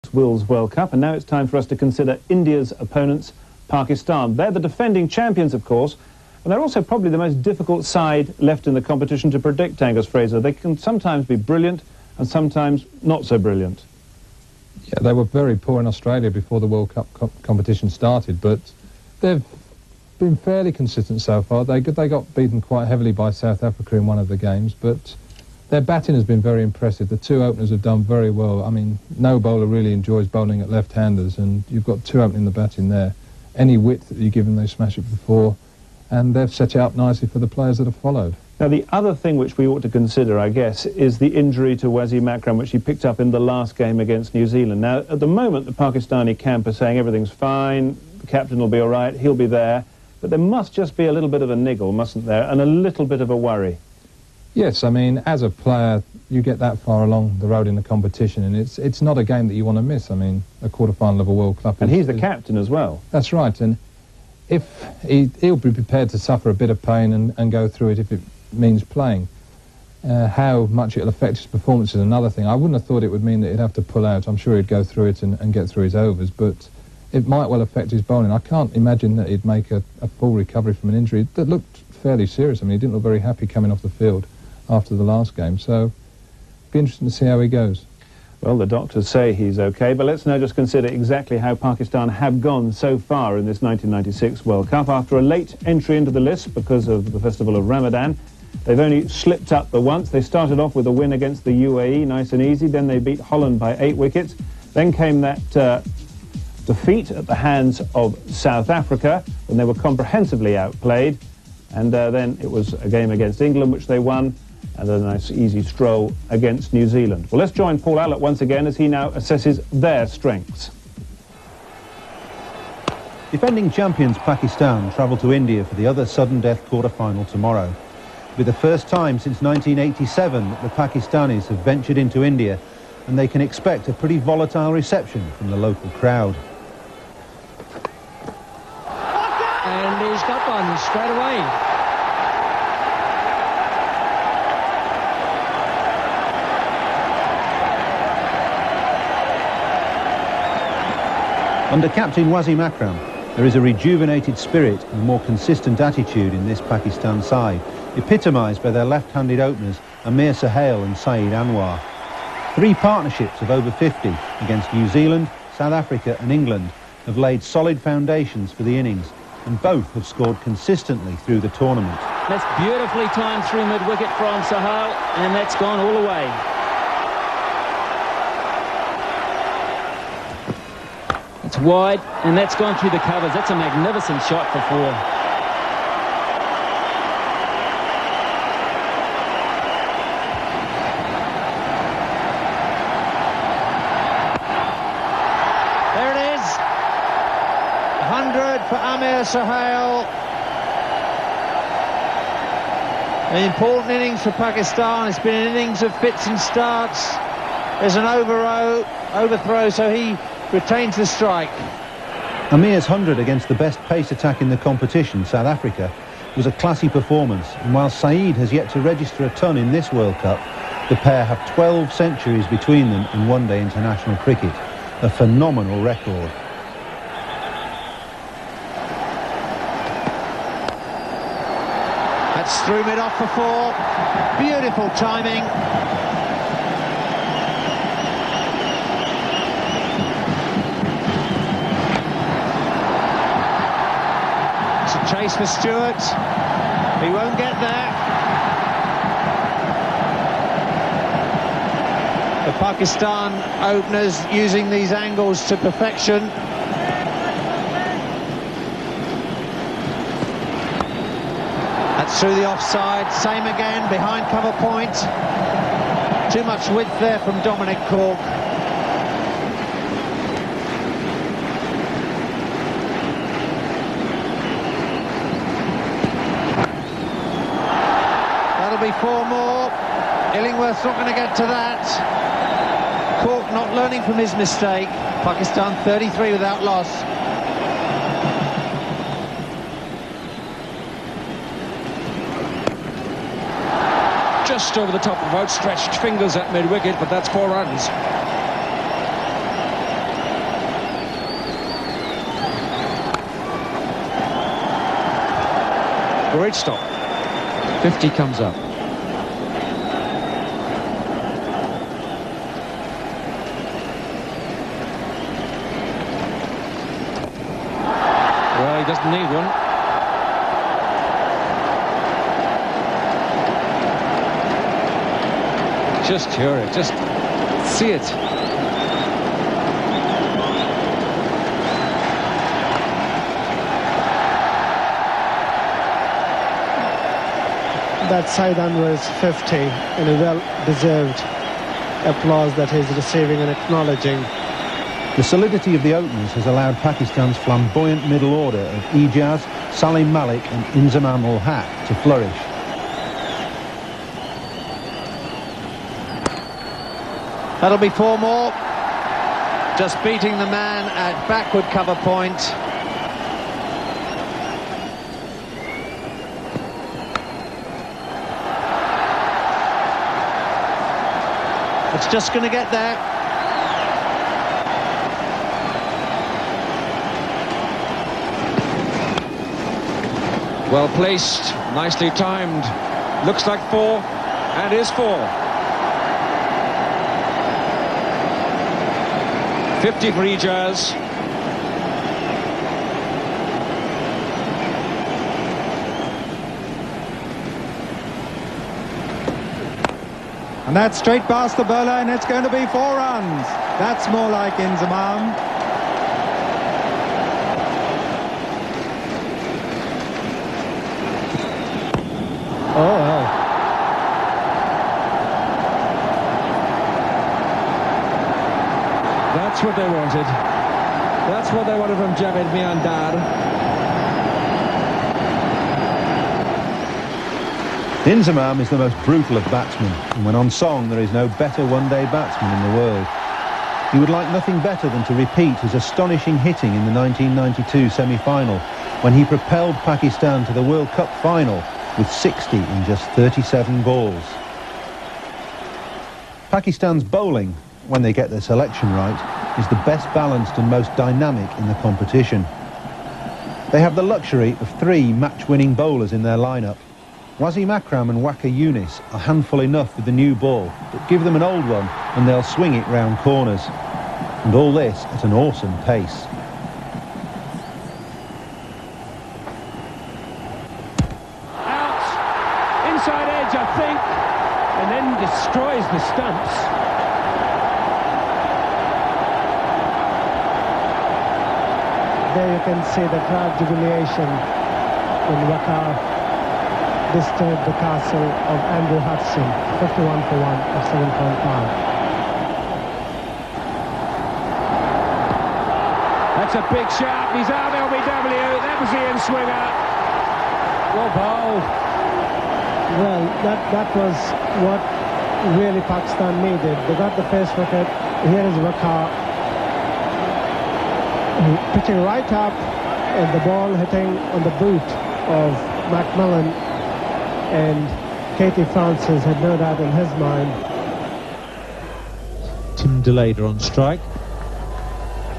next Wills World Cup, and now it's time for us to consider India's opponents, Pakistan. They're the defending champions, of course, and they're also probably the most difficult side left in the competition to predict, Angus Fraser. They can sometimes be brilliant and sometimes not so brilliant. Yeah, they were very poor in Australia before the World Cup competition started, but they've been fairly consistent so far. They got beaten quite heavily by South Africa in one of the games, but their batting has been very impressive. The two openers have done very well. I mean, no bowler really enjoys bowling at left-handers, and you've got two opening the batting there. Any width that you give them, they smash it before, and they've set it up nicely for the players that have followed. Now, the other thing which we ought to consider, I guess, is the injury to Wasim Akram, which he picked up in the last game against New Zealand. Now, at the moment, the Pakistani camp are saying everything's fine, the captain will be all right, he'll be there, but there must just be a little bit of a niggle, mustn't there, and a little bit of a worry. Yes, I mean, as a player, you get that far along the road in the competition, and it's not a game that you want to miss. I mean, a quarter-final of a World Cup. And he's the captain as well. That's right, and if he'll be prepared to suffer a bit of pain and go through it if it means playing. How much it'll affect his performance is another thing. I wouldn't have thought it would mean that he'd have to pull out. I'm sure he'd go through it and get through his overs, but it might well affect his bowling. I can't imagine that he'd make a full recovery from an injury that looked fairly serious. I mean, he didn't look very happy coming off the field after the last game, so it'll be interesting to see how he goes. Well, the doctors say he's okay, but let's now just consider exactly how Pakistan have gone so far in this 1996 World Cup. After a late entry into the list because of the festival of Ramadan, they've only slipped up the once. They started off with a win against the UAE, nice and easy. Then they beat Holland by 8 wickets. Then came that defeat at the hands of South Africa, when they were comprehensively outplayed. And then it was a game against England, which they won, and a nice easy stroll against New Zealand. Well, let's join Paul Allott once again as he now assesses their strengths. Defending champions Pakistan travel to India for the other sudden death quarter-final tomorrow. It'll be the first time since 1987 that the Pakistanis have ventured into India, and they can expect a pretty volatile reception from the local crowd. And he's got one straight away. Under captain Wasim Akram, there is a rejuvenated spirit and more consistent attitude in this Pakistan side, epitomised by their left-handed openers Amir Sohail and Saeed Anwar. 3 partnerships of over 50 against New Zealand, South Africa and England have laid solid foundations for the innings, and both have scored consistently through the tournament. That's beautifully timed through mid-wicket from Sohail, and that's gone all the way. It's wide, and that's gone through the covers. That's a magnificent shot for 4. There it is. 100 for Amir Sohail. An important innings for Pakistan. It's been an innings of fits and starts. There's an overthrow, so he retains the strike. Amir's 100 against the best pace attack in the competition, South Africa, was a classy performance, and while Saeed has yet to register a ton in this World Cup, the pair have 12 centuries between them in one-day international cricket. A phenomenal record. That's through mid-off for 4. Beautiful timing. Chase for Stewart. He won't get there. The Pakistan openers using these angles to perfection. That's through the offside. Same again, behind cover point. Too much width there from Dominic Cork. Be 4 more. Illingworth's not going to get to that. Cork not learning from his mistake. Pakistan 33 without loss. Just over the top of outstretched fingers at mid-wicket, but that's 4 runs. Great stop. 50 comes up. Well, he doesn't need one. Just hear it, just see it. That sidearm was 50 and a well-deserved applause that he's receiving and acknowledging. The solidity of the openers has allowed Pakistan's flamboyant middle order of Ijaz, Salim Malik and Inzamam ul Haq to flourish. That'll be 4 more. Just beating the man at backward cover point. It's just going to get there. Well placed, nicely timed. Looks like 4, and is 4. 50 for Ijaz. And that's straight past the bowler, and it's going to be 4 runs. That's more like Inzamam. Oh. That's what they wanted. That's what they wanted from Javed Miandar. Inzamam is the most brutal of batsmen, and when on song there is no better one-day batsman in the world. He would like nothing better than to repeat his astonishing hitting in the 1992 semi-final, when he propelled Pakistan to the World Cup final with 60 in just 37 balls. Pakistan's bowling, when they get their selection right, is the best balanced and most dynamic in the competition. They have the luxury of 3 match-winning bowlers in their lineup. Wasim Akram and Waqar Younis are handful enough with the new ball, but give them an old one and they'll swing it round corners. And all this at an awesome pace. Out, inside edge, I think, and then destroys the stumps. There you can see the crowd jubilation when Waqar disturbed the castle of Andrew Hudson, 51 for 1 of 7.5. That's a big shot. He's out LBW. That was the in-swinger. Well bowled. Well, that was what really Pakistan needed. They got the first wicket. Here is Waqar pitching right up, and the ball hitting on the boot of Macmillan, and Katie Francis had no doubt in his mind. Tim Delader on strike.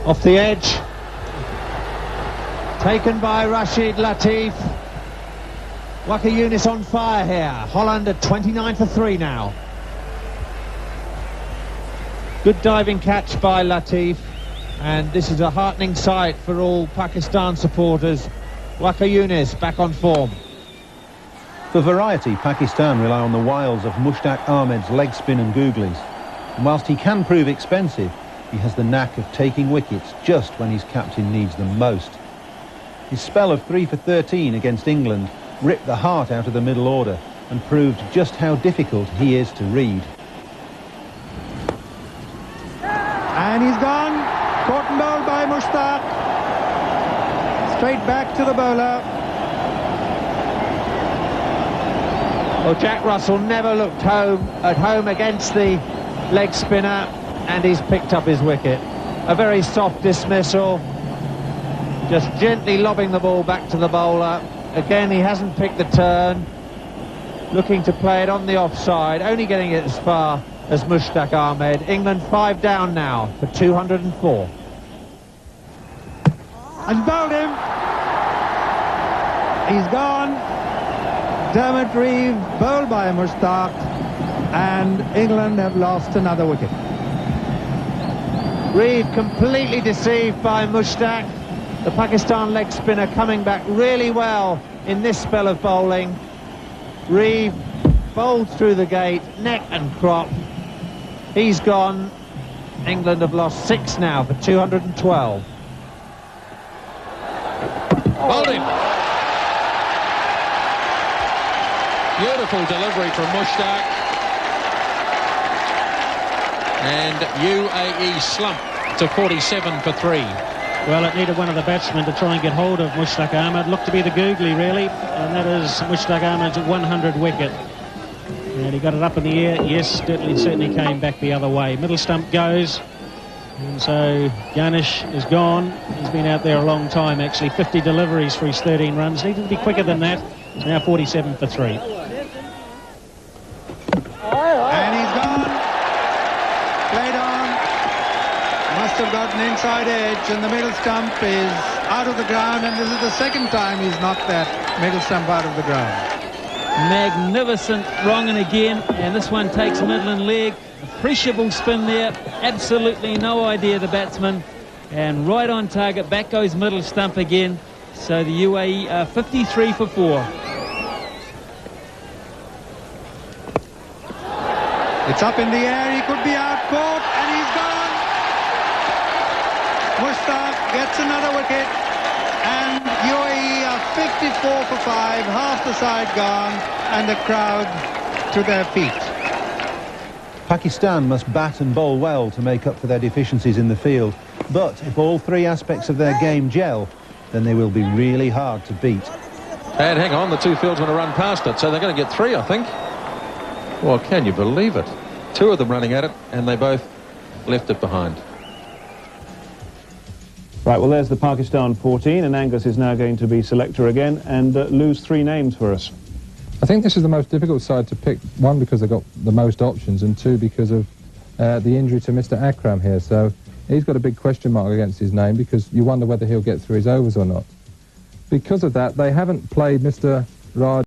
Off the edge. Taken by Rashid Latif. Waqar Younis on fire here. Holland at 29 for 3 now. Good diving catch by Latif. And this is a heartening sight for all Pakistan supporters. Waqar Younis back on form. For variety, Pakistan rely on the wiles of Mushtaq Ahmed's leg spin and googlies. And whilst he can prove expensive, he has the knack of taking wickets just when his captain needs them most. His spell of 3 for 13 against England ripped the heart out of the middle order and proved just how difficult he is to read. And he's gone. Caught and bowled by Mushtaq. Straight back to the bowler. Well, Jack Russell never looked at home against the leg spinner, and he's picked up his wicket. A very soft dismissal, just gently lobbing the ball back to the bowler. Again, he hasn't picked the turn, looking to play it on the offside, only getting it as far as Mushtaq Ahmed. England 5 down now for 204. And bowled him. He's gone. Dermot Reeve, bowled by Mushtaq, and England have lost another wicket. Reeve completely deceived by Mushtaq. The Pakistan leg spinner coming back really well in this spell of bowling. Reeve bowled through the gate, neck and crop. He's gone. England have lost 6 now for 212. Bowled him. Beautiful delivery from Mushtaq. And UAE slump to 47 for 3. Well, it needed one of the batsmen to try and get hold of Mushtaq Ahmed. Looked to be the googly, really, and that is Mushtaq Ahmed's 100 wicket. And he got it up in the air. Yes, it certainly came back the other way. Middle stump goes, and so Ganesh is gone. He's been out there a long time, actually. 50 deliveries for his 13 runs. Needed to be quicker than that. It's now 47 for 3. And he's gone. Played on. Must have gotten inside edge, and the middle stump is out of the ground, and this is the second time he's knocked that middle stump out of the ground. Magnificent wrong and again, and this one takes Midland leg. Appreciable spin there, absolutely no idea the batsman, and right on target. Back goes middle stump again. So the UAE are 53 for 4. It's up in the air, he could be out, caught, and he's gone. Mushtaq gets another wicket, and UAE are 54 for 5, half the side gone, and the crowd to their feet. Pakistan must bat and bowl well to make up for their deficiencies in the field, but if all 3 aspects of their game gel, then they will be really hard to beat. And hang on, the 2 fieldsmen to run past it, so they're going to get 3, I think. Well, can you believe it? 2 of them running at it, and they both left it behind. Right, well, there's the Pakistan 14, and Angus is now going to be selector again and lose 3 names for us. I think this is the most difficult side to pick, 1 because they've got the most options, and 2 because of the injury to Mr. Akram here. So he's got a big question mark against his name, because you wonder whether he'll get through his overs or not. Because of that, they haven't played Mr. Raj